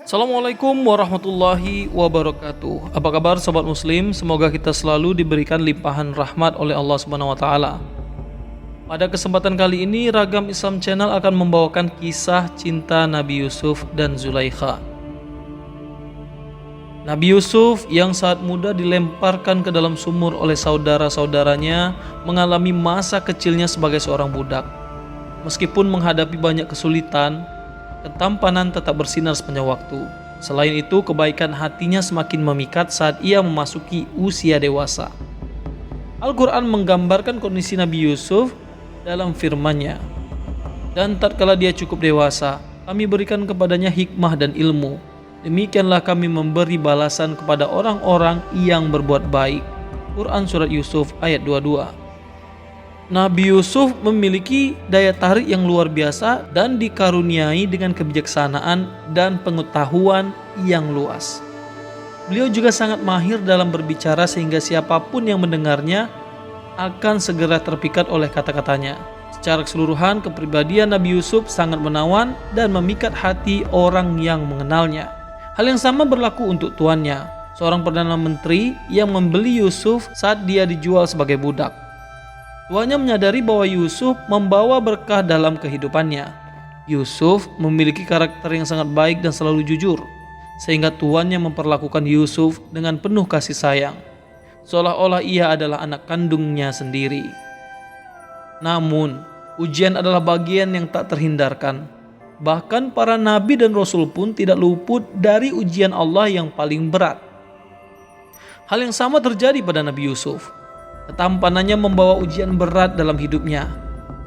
Assalamualaikum warahmatullahi wabarakatuh. Apa kabar sobat muslim? Semoga kita selalu diberikan limpahan rahmat oleh Allah Subhanahu wa taala. Pada kesempatan kali ini Ragam Islam Channel akan membawakan kisah cinta Nabi Yusuf dan Zulaikha. Nabi Yusuf yang saat muda dilemparkan ke dalam sumur oleh saudara-saudaranya mengalami masa kecilnya sebagai seorang budak. Meskipun menghadapi banyak kesulitan, ketampanan tetap bersinar sepanjang waktu. Selain itu, kebaikan hatinya semakin memikat saat ia memasuki usia dewasa. Al-Quran menggambarkan kondisi Nabi Yusuf dalam firman-Nya, "Dan tatkala dia cukup dewasa, kami berikan kepadanya hikmah dan ilmu. Demikianlah kami memberi balasan kepada orang-orang yang berbuat baik." Quran Surat Yusuf ayat 22. Nabi Yusuf memiliki daya tarik yang luar biasa dan dikaruniai dengan kebijaksanaan dan pengetahuan yang luas. Beliau juga sangat mahir dalam berbicara sehingga siapapun yang mendengarnya akan segera terpikat oleh kata-katanya. Secara keseluruhan, kepribadian Nabi Yusuf sangat menawan dan memikat hati orang yang mengenalnya. Hal yang sama berlaku untuk tuannya, seorang perdana menteri yang membeli Yusuf saat dia dijual sebagai budak. Tuannya menyadari bahwa Yusuf membawa berkah dalam kehidupannya. Yusuf memiliki karakter yang sangat baik dan selalu jujur, sehingga tuannya memperlakukan Yusuf dengan penuh kasih sayang, seolah-olah ia adalah anak kandungnya sendiri. Namun, ujian adalah bagian yang tak terhindarkan. Bahkan para nabi dan rasul pun tidak luput dari ujian Allah yang paling berat. Hal yang sama terjadi pada Nabi Yusuf. Ketampanannya membawa ujian berat dalam hidupnya.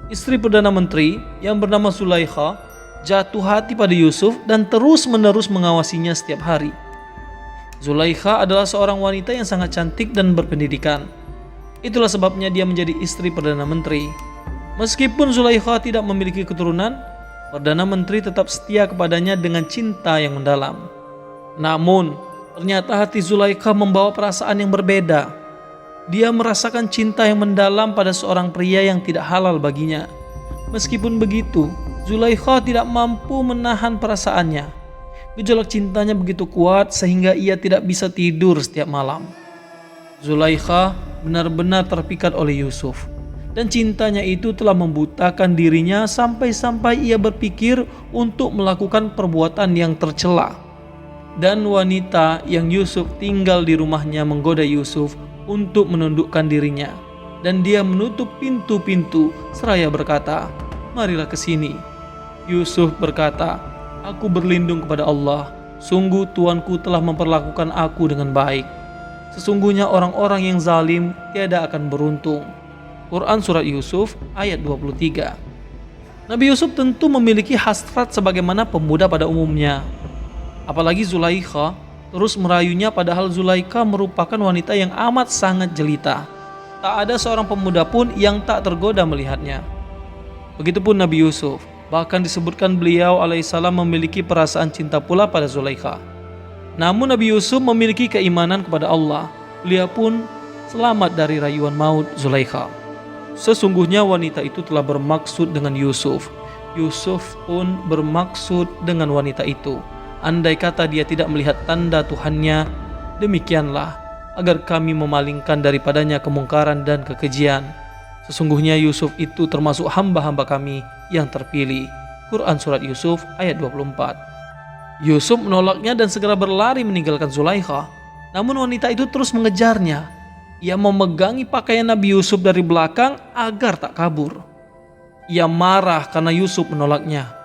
Istri Perdana Menteri yang bernama Zulaikha jatuh hati pada Yusuf dan terus-menerus mengawasinya setiap hari. Zulaikha adalah seorang wanita yang sangat cantik dan berpendidikan. Itulah sebabnya dia menjadi istri Perdana Menteri. Meskipun Zulaikha tidak memiliki keturunan, Perdana Menteri tetap setia kepadanya dengan cinta yang mendalam. Namun, ternyata hati Zulaikha membawa perasaan yang berbeda. Dia merasakan cinta yang mendalam pada seorang pria yang tidak halal baginya. Meskipun begitu, Zulaikha tidak mampu menahan perasaannya. Gejolak cintanya begitu kuat sehingga ia tidak bisa tidur setiap malam. Zulaikha benar-benar terpikat oleh Yusuf, dan cintanya itu telah membutakan dirinya sampai-sampai ia berpikir untuk melakukan perbuatan yang tercela. Dan wanita yang Yusuf tinggal di rumahnya menggoda Yusuf untuk menundukkan dirinya, dan dia menutup pintu-pintu seraya berkata, "Marilah ke sini." Yusuf berkata, "Aku berlindung kepada Allah. Sungguh tuanku telah memperlakukan aku dengan baik. Sesungguhnya orang-orang yang zalim tiada akan beruntung." Quran Surat Yusuf ayat 23. Nabi Yusuf tentu memiliki hasrat sebagaimana pemuda pada umumnya. Apalagi Zulaikha terus merayunya, padahal Zulaikha merupakan wanita yang amat sangat jelita. Tak ada seorang pemuda pun yang tak tergoda melihatnya. Begitupun Nabi Yusuf, bahkan disebutkan beliau alaihissalam memiliki perasaan cinta pula pada Zulaikha. Namun Nabi Yusuf memiliki keimanan kepada Allah. Beliau pun selamat dari rayuan maut Zulaikha. Sesungguhnya wanita itu telah bermaksud dengan Yusuf. Yusuf pun bermaksud dengan wanita itu. Andai kata dia tidak melihat tanda Tuhannya, demikianlah agar kami memalingkan daripadanya kemungkaran dan kekejian. Sesungguhnya Yusuf itu termasuk hamba-hamba kami yang terpilih. Quran Surat Yusuf ayat 24. Yusuf menolaknya dan segera berlari meninggalkan Zulaikha. Namun wanita itu terus mengejarnya. Ia memegangi pakaian Nabi Yusuf dari belakang agar tak kabur. Ia marah karena Yusuf menolaknya.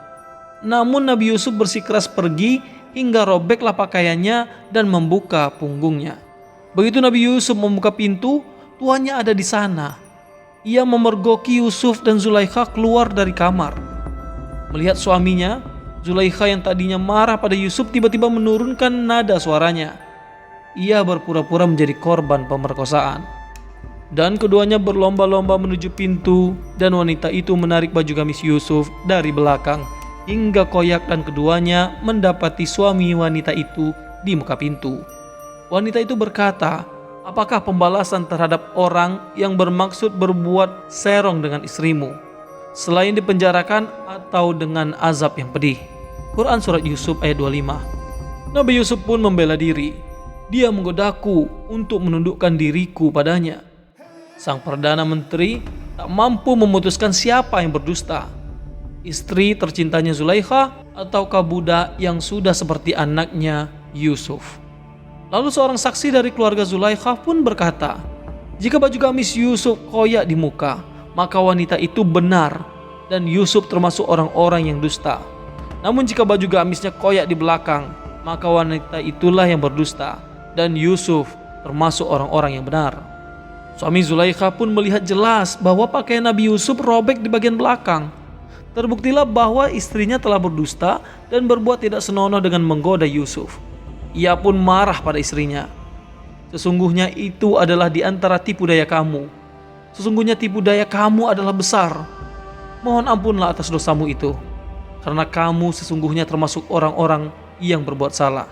Namun Nabi Yusuf bersikeras pergi hingga robeklah pakaiannya dan membuka punggungnya. Begitu Nabi Yusuf membuka pintu, tuannya ada di sana. Ia memergoki Yusuf dan Zulaikha keluar dari kamar. Melihat suaminya, Zulaikha yang tadinya marah pada Yusuf tiba-tiba menurunkan nada suaranya. Ia berpura-pura menjadi korban pemerkosaan. Dan keduanya berlomba-lomba menuju pintu, dan wanita itu menarik baju gamis Yusuf dari belakang hingga koyak, dan keduanya mendapati suami wanita itu di muka pintu. Wanita itu berkata, "Apakah pembalasan terhadap orang yang bermaksud berbuat serong dengan istrimu, selain dipenjarakan atau dengan azab yang pedih?" Quran Surat Yusuf ayat 25. Nabi Yusuf pun membela diri. Dia menggodaku untuk menundukkan diriku padanya. Sang Perdana Menteri tak mampu memutuskan siapa yang berdusta, istri tercintanya Zulaikha ataukah budak yang sudah seperti anaknya Yusuf. Lalu seorang saksi dari keluarga Zulaikha pun berkata, jika baju gamis Yusuf koyak di muka, maka wanita itu benar dan Yusuf termasuk orang-orang yang dusta. Namun jika baju gamisnya koyak di belakang, maka wanita itulah yang berdusta dan Yusuf termasuk orang-orang yang benar. Suami Zulaikha pun melihat jelas bahwa pakaian Nabi Yusuf robek di bagian belakang. Terbuktilah bahwa istrinya telah berdusta dan berbuat tidak senonoh dengan menggoda Yusuf. Ia pun marah pada istrinya. Sesungguhnya itu adalah di antara tipu daya kamu. Sesungguhnya tipu daya kamu adalah besar. Mohon ampunlah atas dosamu itu, karena kamu sesungguhnya termasuk orang-orang yang berbuat salah.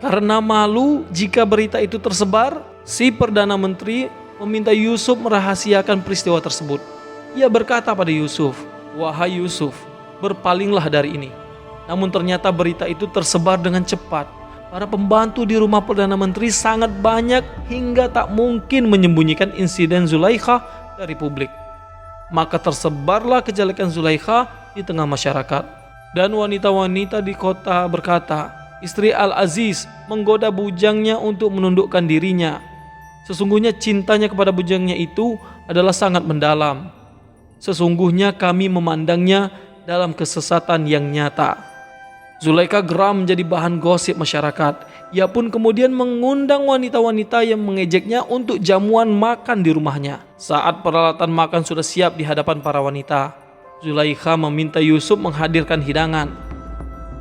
Karena malu jika berita itu tersebar, si Perdana Menteri meminta Yusuf merahasiakan peristiwa tersebut. Ia berkata pada Yusuf, "Wahai Yusuf, berpalinglah dari ini." Namun ternyata berita itu tersebar dengan cepat. Para pembantu di rumah Perdana Menteri sangat banyak hingga tak mungkin menyembunyikan insiden Zulaikha dari publik. Maka tersebarlah kejelekan Zulaikha di tengah masyarakat. Dan wanita-wanita di kota berkata, istri Al-Aziz menggoda bujangnya untuk menundukkan dirinya. Sesungguhnya cintanya kepada bujangnya itu adalah sangat mendalam. Sesungguhnya kami memandangnya dalam kesesatan yang nyata. Zulaikha geram menjadi bahan gosip masyarakat. Ia pun kemudian mengundang wanita-wanita yang mengejeknya untuk jamuan makan di rumahnya. Saat peralatan makan sudah siap di hadapan para wanita, Zulaikha meminta Yusuf menghadirkan hidangan.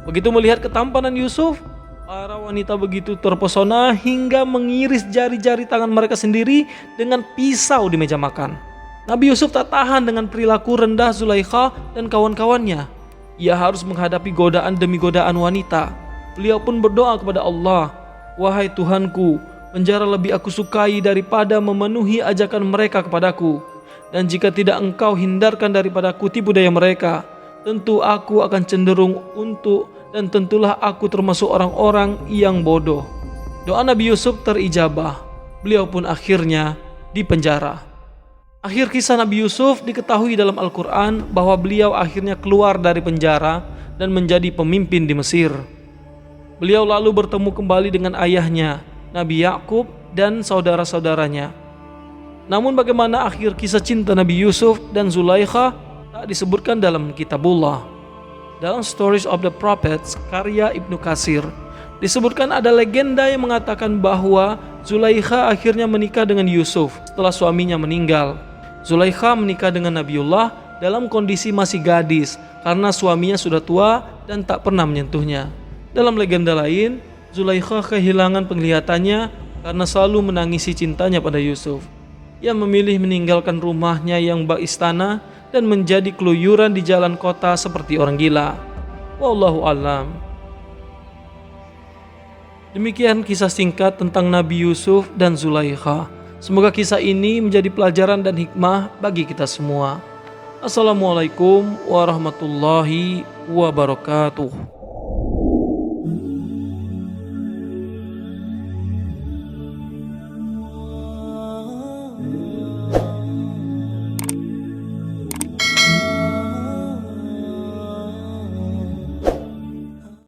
Begitu melihat ketampanan Yusuf, para wanita begitu terpesona hingga mengiris jari-jari tangan mereka sendiri dengan pisau di meja makan. Nabi Yusuf tak tahan dengan perilaku rendah Zulaikha dan kawan-kawannya. Ia harus menghadapi godaan demi godaan wanita. Beliau pun berdoa kepada Allah, "Wahai Tuhanku, penjara lebih aku sukai daripada memenuhi ajakan mereka kepadaku. Dan jika tidak Engkau hindarkan daripadaku tipu daya mereka, tentu aku akan cenderung untuk dan tentulah aku termasuk orang-orang yang bodoh." Doa Nabi Yusuf terijabah. Beliau pun akhirnya dipenjara. Akhir kisah Nabi Yusuf diketahui dalam Al-Quran bahwa beliau akhirnya keluar dari penjara dan menjadi pemimpin di Mesir. Beliau lalu bertemu kembali dengan ayahnya, Nabi Yakub dan saudara-saudaranya. Namun bagaimana akhir kisah cinta Nabi Yusuf dan Zulaikha tak disebutkan dalam Kitabullah. Dalam Stories of the Prophets karya Ibnu Katsir, disebutkan ada legenda yang mengatakan bahwa Zulaikha akhirnya menikah dengan Yusuf setelah suaminya meninggal. Zulaikha menikah dengan Nabiullah dalam kondisi masih gadis karena suaminya sudah tua dan tak pernah menyentuhnya. Dalam legenda lain, Zulaikha kehilangan penglihatannya karena selalu menangisi cintanya pada Yusuf. Ia memilih meninggalkan rumahnya yang bak istana dan menjadi keluyuran di jalan kota seperti orang gila. Wallahu a'lam. Demikian kisah singkat tentang Nabi Yusuf dan Zulaikha. Semoga kisah ini menjadi pelajaran dan hikmah bagi kita semua. Assalamualaikum warahmatullahi wabarakatuh.